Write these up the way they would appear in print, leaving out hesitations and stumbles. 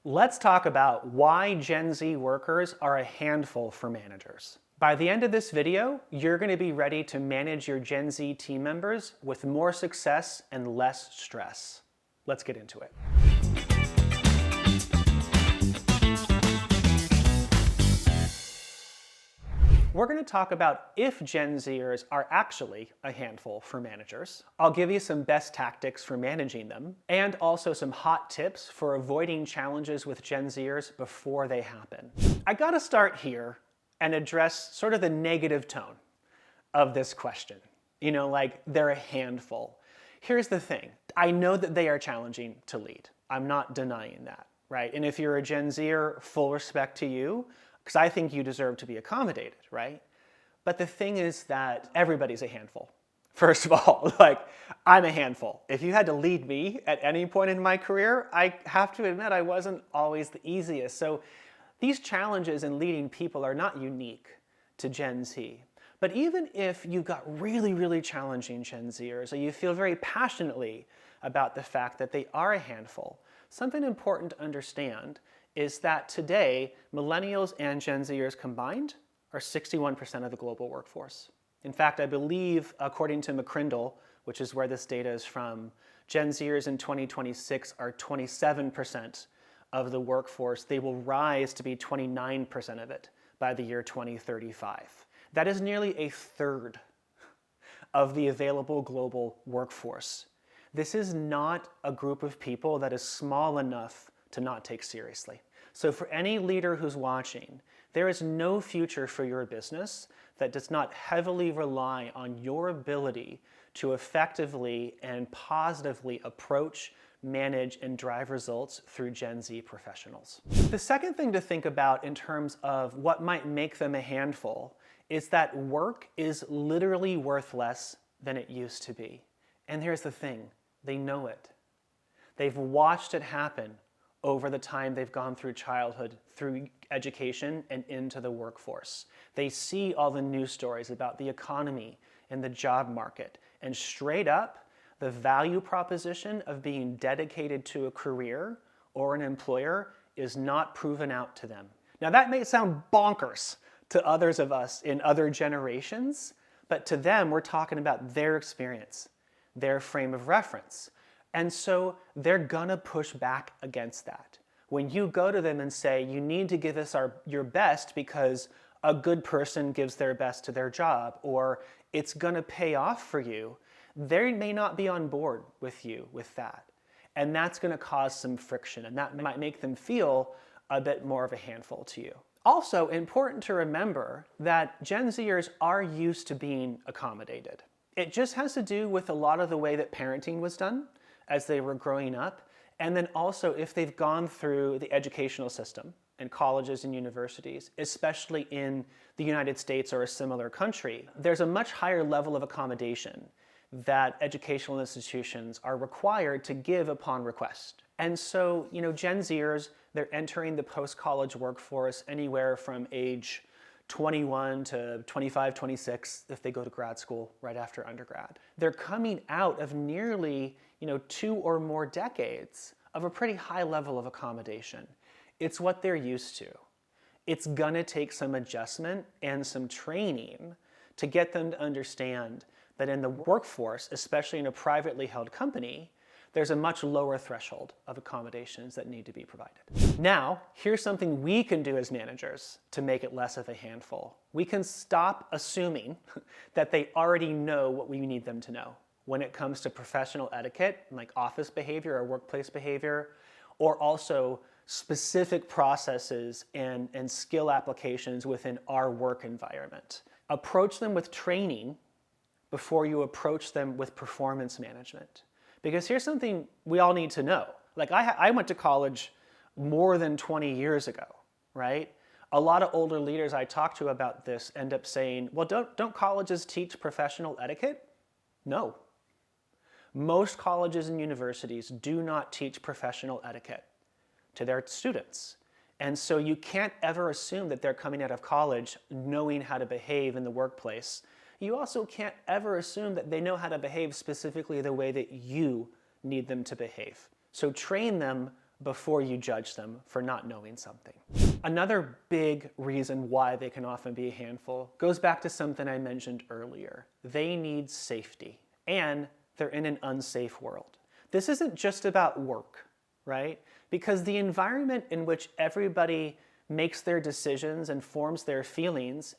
Let's talk about why Gen Z workers are a handful for managers. By the end of this video, you're going to be ready to manage your Gen Z team members with more success and less stress. Let's get into it. We're going to talk about if Gen Zers are actually a handful for managers. I'll give you some best tactics for managing them, and also some hot tips for avoiding challenges with Gen Zers before they happen. I gotta start here and address sort of the negative tone of this question. You know, like they're a handful. Here's the thing. I know that they are challenging to lead. I'm not denying that, right? And if you're a Gen Zer, full respect to you, because I think you deserve to be accommodated, right? But the thing is that everybody's a handful. First of all, like, I'm a handful. If you had to lead me at any point in my career, I have to admit I wasn't always the easiest. So these challenges in leading people are not unique to Gen Z. But even if you've got really, really challenging Gen Zers, or you feel very passionately about the fact that they are a handful, something important to understand is that today, millennials and Gen Zers combined are 61% of the global workforce. In fact, I believe, according to McCrindle, which is where this data is from, Gen Zers in 2026 are 27% of the workforce. They will rise to be 29% of it by the year 2035. That is nearly a third of the available global workforce. This is not a group of people that is small enough to not take seriously. So for any leader who's watching, there is no future for your business that does not heavily rely on your ability to effectively and positively approach, manage, and drive results through Gen Z professionals. The second thing to think about in terms of what might make them a handful is that work is literally worth less than it used to be. And here's the thing, they know it. They've watched it happen over the time they've gone through childhood, through education, and into the workforce. They see all the news stories about the economy and the job market, and straight up, the value proposition of being dedicated to a career or an employer is not proven out to them. Now that may sound bonkers to others of us in other generations, but to them, we're talking about their experience, their frame of reference. And so they're gonna push back against that. When you go to them and say, you need to give us your best because a good person gives their best to their job, or it's gonna pay off for you, they may not be on board with you with that. And that's gonna cause some friction, and that might make them feel a bit more of a handful to you. Also, important to remember that Gen Zers are used to being accommodated. It just has to do with a lot of the way that parenting was done as they were growing up, and then also if they've gone through the educational system in colleges and universities, especially in the United States or a similar country, there's a much higher level of accommodation that educational institutions are required to give upon request. And so, you know, Gen Zers, they're entering the post-college workforce anywhere from age 21 to 25, 26 if they go to grad school right after undergrad. They're coming out of nearly, 2 or more decades of a pretty high level of accommodation. It's what they're used to. It's gonna take some adjustment and some training to get them to understand that in the workforce, especially in a privately held company, there's a much lower threshold of accommodations that need to be provided. Now, here's something we can do as managers to make it less of a handful. We can stop assuming that they already know what we need them to know when it comes to professional etiquette, like office behavior or workplace behavior, or also specific processes and skill applications within our work environment. Approach them with training before you approach them with performance management. Because here's something we all need to know. Like I went to college more than 20 years ago, right? A lot of older leaders I talk to about this end up saying, well, don't colleges teach professional etiquette? No. Most colleges and universities do not teach professional etiquette to their students. And so you can't ever assume that they're coming out of college knowing how to behave in the workplace. You also can't ever assume that they know how to behave specifically the way that you need them to behave. So train them before you judge them for not knowing something. Another big reason why they can often be a handful goes back to something I mentioned earlier. They need safety, and they're in an unsafe world. This isn't just about work, right? Because the environment in which everybody makes their decisions and forms their feelings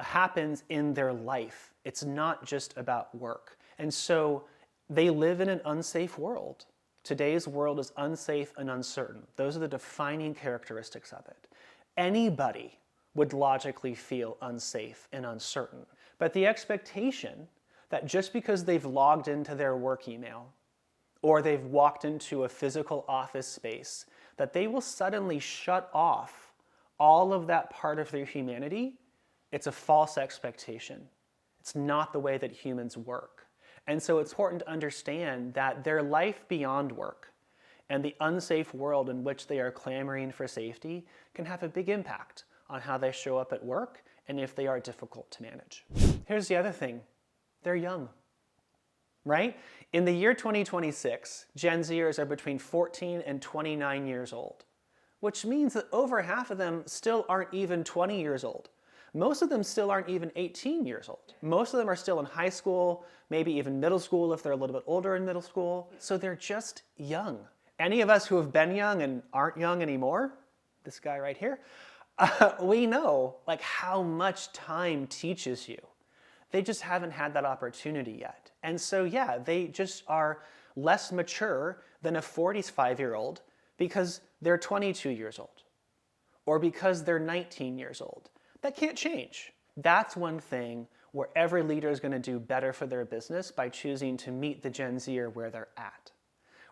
happens in their life. It's not just about work. And so they live in an unsafe world. Today's world is unsafe and uncertain. Those are the defining characteristics of it. Anybody would logically feel unsafe and uncertain. But the expectation that just because they've logged into their work email or they've walked into a physical office space, that they will suddenly shut off all of that part of their humanity, it's a false expectation. It's not the way that humans work. And so it's important to understand that their life beyond work and the unsafe world in which they are clamoring for safety can have a big impact on how they show up at work and if they are difficult to manage. Here's the other thing. They're young, right? In the year 2026, Gen Zers are between 14 and 29 years old, which means that over half of them still aren't even 20 years old. Most of them still aren't even 18 years old. Most of them are still in high school, maybe even middle school if they're a little bit older in middle school. So they're just young. Any of us who have been young and aren't young anymore, this guy right here, we know like how much time teaches you. They just haven't had that opportunity yet. And so yeah, they just are less mature than a 45-year-old because they're 22 years old or because they're 19 years old. That can't change. That's one thing where every leader is going to do better for their business by choosing to meet the Gen Zer where they're at,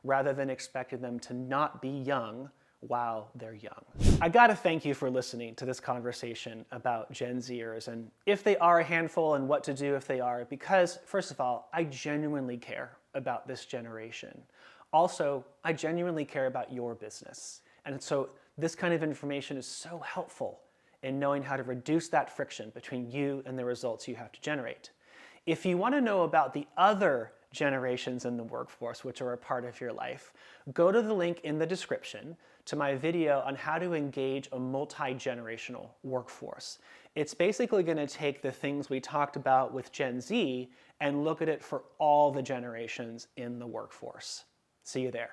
rather than expecting them to not be young while they're young. I gotta thank you for listening to this conversation about Gen Zers and if they are a handful and what to do if they are, because first of all, I genuinely care about this generation. Also, I genuinely care about your business. And so this kind of information is so helpful in knowing how to reduce that friction between you and the results you have to generate. If you want to know about the other generations in the workforce which are a part of your life, go to the link in the description to my video on how to engage a multi-generational workforce. It's basically going to take the things we talked about with Gen Z and look at it for all the generations in the workforce. See you there.